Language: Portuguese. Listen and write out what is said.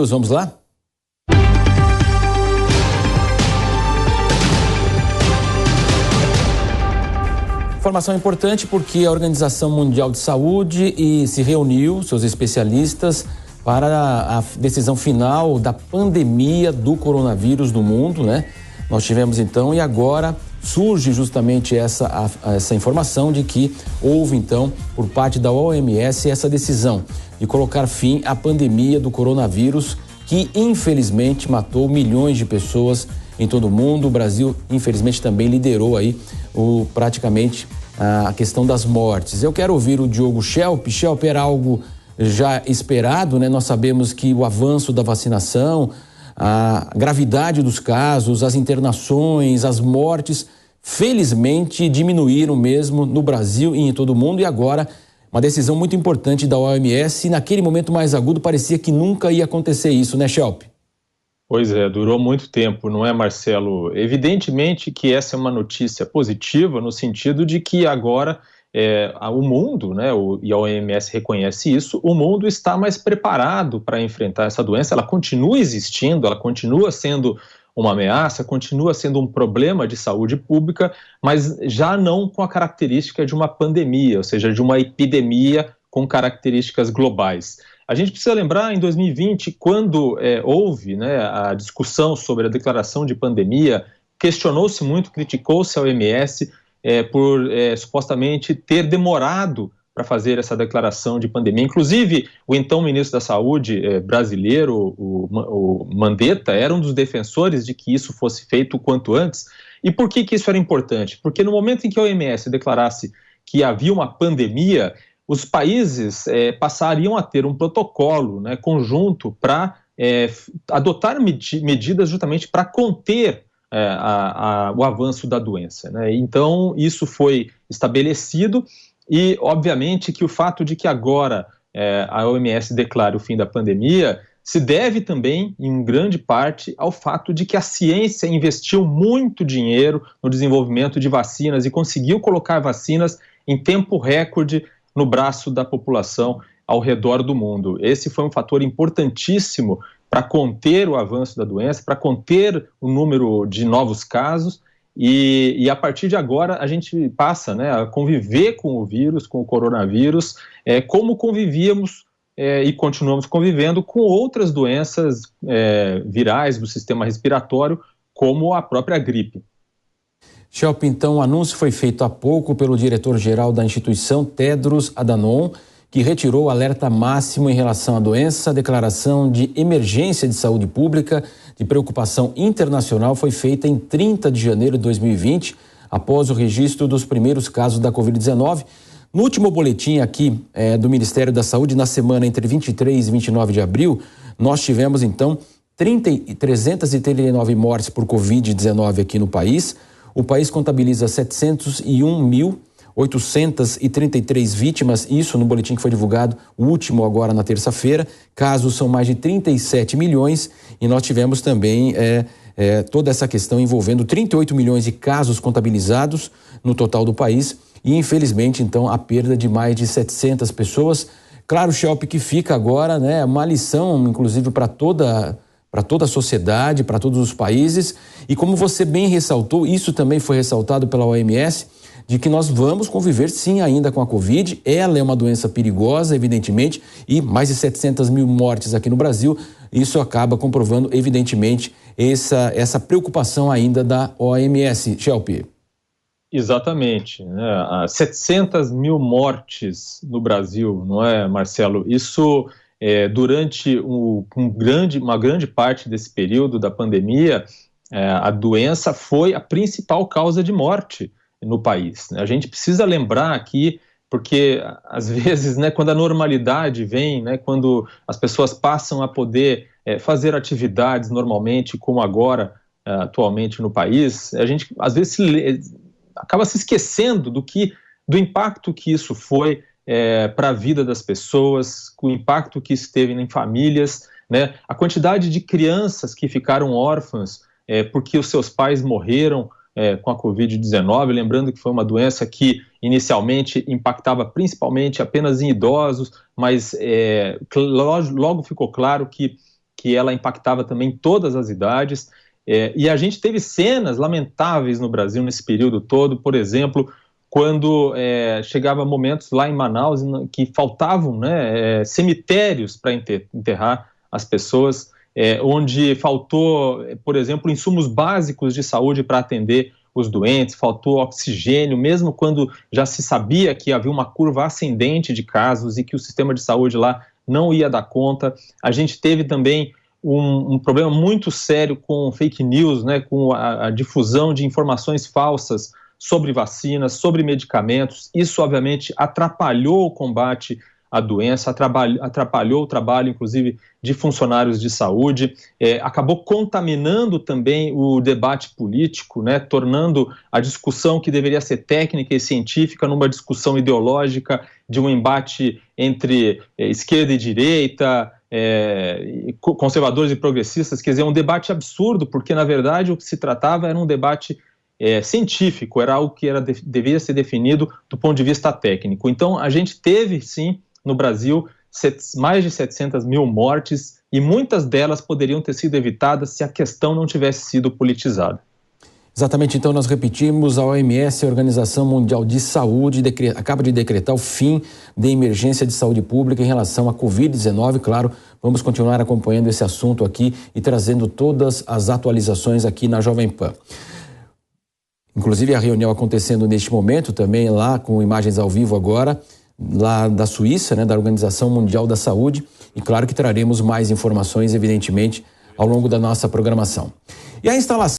Vamos lá? Informação importante porque a Organização Mundial de Saúde se reuniu, seus especialistas, para a decisão final da pandemia do coronavírus no mundo, né? Nós tivemos então, e agora surge justamente essa informação de que houve então, por parte da OMS, essa decisão de colocar fim à pandemia do coronavírus, que infelizmente matou milhões de pessoas em todo o mundo. O Brasil, infelizmente, também liderou aí praticamente a questão das mortes. Eu quero ouvir o Diogo Schelp. Schelp, era algo já esperado, né? Nós sabemos que o avanço da vacinação, a gravidade dos casos, as internações, as mortes, felizmente diminuíram mesmo no Brasil e em todo o mundo, e agora uma decisão muito importante da OMS, e naquele momento mais agudo parecia que nunca ia acontecer isso, né, Schelp? Pois é, durou muito tempo, não é, Marcelo? Evidentemente que essa é uma notícia positiva no sentido de que agora o mundo, né, e a OMS reconhece isso, o mundo está mais preparado para enfrentar essa doença. Ela continua existindo, ela continua sendo uma ameaça, continua sendo um problema de saúde pública, mas já não com a característica de uma pandemia, ou seja, de uma epidemia com características globais. A gente precisa lembrar, em 2020, quando houve, né, a discussão sobre a declaração de pandemia, questionou-se muito, criticou-se a OMS por supostamente ter demorado para fazer essa declaração de pandemia. Inclusive, o então ministro da Saúde brasileiro, o Mandetta, era um dos defensores de que isso fosse feito o quanto antes. E por que isso era importante? Porque no momento em que a OMS declarasse que havia uma pandemia, os países passariam a ter um protocolo, né, conjunto para adotar medidas justamente para conter o avanço da doença, né? Então, isso foi estabelecido. E, obviamente, que o fato de que agora a OMS declare o fim da pandemia se deve também, em grande parte, ao fato de que a ciência investiu muito dinheiro no desenvolvimento de vacinas e conseguiu colocar vacinas em tempo recorde no braço da população ao redor do mundo. Esse foi um fator importantíssimo para conter o avanço da doença, para conter o número de novos casos. E a partir de agora a gente passa, né, a conviver com o vírus, com o coronavírus, como convivíamos e continuamos convivendo com outras doenças virais do sistema respiratório, como a própria gripe. Schelp, então o anúncio foi feito há pouco pelo diretor-geral da instituição, Tedros Adhanom, que retirou o alerta máximo em relação à doença. A declaração de emergência de saúde pública de preocupação internacional foi feita em 30 de janeiro de 2020, após o registro dos primeiros casos da Covid-19. No último boletim aqui do Ministério da Saúde, na semana entre 23 e 29 de abril, nós tivemos então 339 mortes por Covid-19 aqui no país. O país contabiliza 701.833 vítimas, isso no boletim que foi divulgado, o último agora na terça-feira. Casos são mais de 37 milhões e nós tivemos também toda essa questão envolvendo 38 milhões de casos contabilizados no total do país e, infelizmente, então, a perda de mais de 700 pessoas. Claro, Schelp, que fica agora, né, uma lição, inclusive, para toda a sociedade, para todos os países. E como você bem ressaltou, isso também foi ressaltado pela OMS, de que nós vamos conviver sim ainda com a Covid. Ela é uma doença perigosa, evidentemente, e mais de 700 mil mortes aqui no Brasil. Isso acaba comprovando, evidentemente, essa preocupação ainda da OMS. Schelp. Exatamente, né? 700 mil mortes no Brasil, não é, Marcelo? Isso, durante uma grande parte desse período da pandemia, a doença foi a principal causa de morte no país. A gente precisa lembrar aqui, porque às vezes, né, quando a normalidade vem, né, quando as pessoas passam a poder fazer atividades normalmente, como agora, atualmente no país, a gente às vezes acaba se esquecendo do impacto que isso foi para a vida das pessoas, o impacto que isso teve em famílias, né, a quantidade de crianças que ficaram órfãs porque os seus pais morreram com a Covid-19, lembrando que foi uma doença que inicialmente impactava principalmente apenas em idosos, mas logo ficou claro que que ela impactava também todas as idades. E a gente teve cenas lamentáveis no Brasil nesse período todo, por exemplo, quando chegava momentos lá em Manaus que faltavam, né, cemitérios para enterrar as pessoas, onde faltou, por exemplo, insumos básicos de saúde para atender os doentes, faltou oxigênio, mesmo quando já se sabia que havia uma curva ascendente de casos e que o sistema de saúde lá não ia dar conta. A gente teve também um problema muito sério com fake news, né, com a difusão de informações falsas sobre vacinas, sobre medicamentos. Isso, obviamente, atrapalhou o combate à doença, atrapalhou o trabalho, inclusive, de funcionários de saúde, acabou contaminando também o debate político, né, tornando a discussão que deveria ser técnica e científica numa discussão ideológica, de um embate entre esquerda e direita, conservadores e progressistas. Quer dizer, um debate absurdo, porque, na verdade, o que se tratava era um debate científico, era algo que deveria ser definido do ponto de vista técnico. Então, a gente teve, sim, no Brasil, mais de 700 mil mortes, e muitas delas poderiam ter sido evitadas se a questão não tivesse sido politizada. Exatamente, então nós repetimos, a OMS, a Organização Mundial de Saúde, acaba de decretar o fim da emergência de saúde pública em relação à Covid-19. Claro, vamos continuar acompanhando esse assunto aqui e trazendo todas as atualizações aqui na Jovem Pan. Inclusive a reunião acontecendo neste momento, também lá com imagens ao vivo agora, lá da Suíça, né, da Organização Mundial da Saúde, e claro que traremos mais informações, evidentemente, ao longo da nossa programação. E a instalação